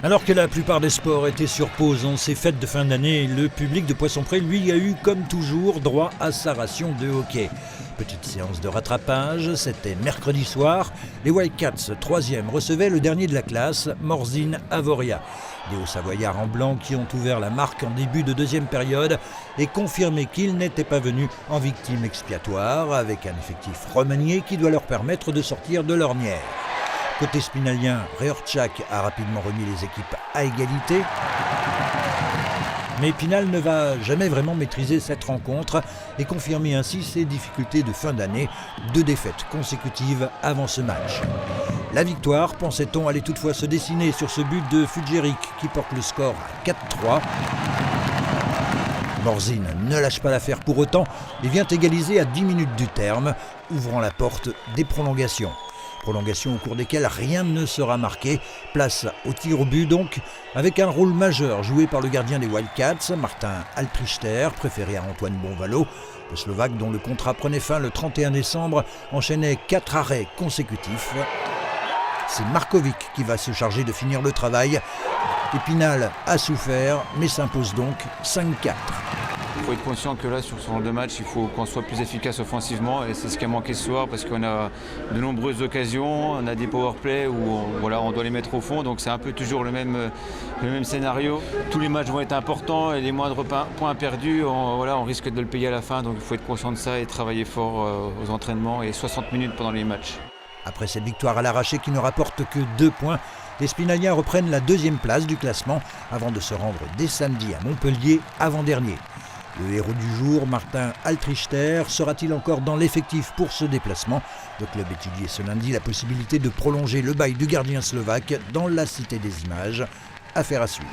Alors que la plupart des sports étaient sur pause en ces fêtes de fin d'année, le public de Poissompré, lui, a eu comme toujours droit à sa ration de hockey. Petite séance de rattrapage, c'était mercredi soir. Les Wildcats, 3e, recevaient le dernier de la classe, Morzine Avoria. Des Hauts-Savoyards en blanc qui ont ouvert la marque en début de deuxième période et confirmé qu'ils n'étaient pas venus en victime expiatoire, avec un effectif remanié qui doit leur permettre de sortir de l'ornière. Côté spinalien, Réortchak a rapidement remis les équipes à égalité. Mais Épinal ne va jamais vraiment maîtriser cette rencontre et confirmer ainsi ses difficultés de fin d'année, 2 défaites consécutives avant ce match. La victoire, pensait-on, allait toutefois se dessiner sur ce but de Fudjeric qui porte le score à 4-3. Morzine ne lâche pas l'affaire pour autant et vient égaliser à 10 minutes du terme, ouvrant la porte des prolongations. Prolongations au cours desquelles rien ne sera marqué. Place au tir au but donc, avec un rôle majeur joué par le gardien des Wildcats, Martin Altrichter, préféré à Antoine Bonvalot. Le Slovaque, dont le contrat prenait fin le 31 décembre, enchaînait 4 arrêts consécutifs. C'est Markovic qui va se charger de finir le travail. Épinal a souffert, mais s'impose donc 5-4. Il faut être conscient que là, sur ce genre de match, il faut qu'on soit plus efficace offensivement et c'est ce qui a manqué ce soir parce qu'on a de nombreuses occasions, on a des powerplays où on doit les mettre au fond, donc c'est un peu toujours le même scénario. Tous les matchs vont être importants et les moindres points perdus, on risque de le payer à la fin, donc il faut être conscient de ça et travailler fort aux entraînements et 60 minutes pendant les matchs. Après cette victoire à l'arraché qui ne rapporte que 2 points, les Spinaliens reprennent la 2e place du classement avant de se rendre dès samedi à Montpellier, avant-dernier. Le héros du jour, Martin Altrichter, sera-t-il encore dans l'effectif pour ce déplacement? Le club étudie ce lundi la possibilité de prolonger le bail du gardien slovaque dans la Cité des Images. Affaire à suivre.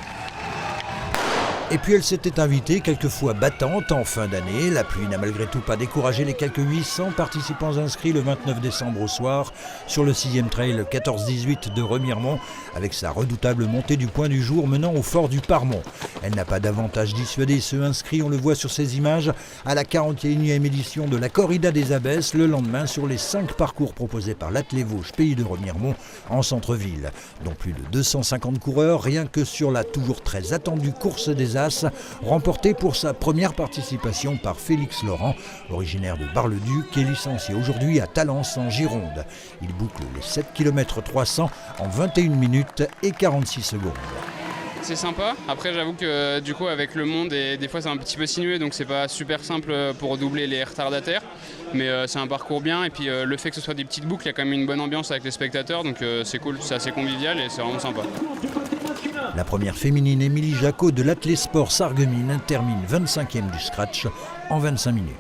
Et puis elle s'était invitée quelquefois battante en fin d'année. La pluie n'a malgré tout pas découragé les quelques 800 participants inscrits le 29 décembre au soir sur le 6e trail 14-18 de Remiremont, avec sa redoutable montée du point du jour menant au fort du Parmont. Elle n'a pas davantage dissuadé ceux inscrits, on le voit sur ces images, à la 41e édition de la Corrida des Abbesses le lendemain sur les 5 parcours proposés par l'Athlé Vosges Pays de Remiremont en centre-ville, dont plus de 250 coureurs rien que sur la toujours très attendue course des As, remportée pour sa première participation par Félix Laurent, originaire de Bar-le-Duc et licencié aujourd'hui à Talence en Gironde. Il boucle les 7 km 300 en 21 minutes et 46 secondes. C'est sympa, après j'avoue que du coup avec le monde des fois c'est un petit peu sinueux donc c'est pas super simple pour doubler les retardataires, mais c'est un parcours bien et puis le fait que ce soit des petites boucles, il y a quand même une bonne ambiance avec les spectateurs donc c'est cool, c'est assez convivial et c'est vraiment sympa. La première féminine, Émilie Jacot de l'Athlé Sport Sarreguemines, termine 25e du scratch en 25 minutes.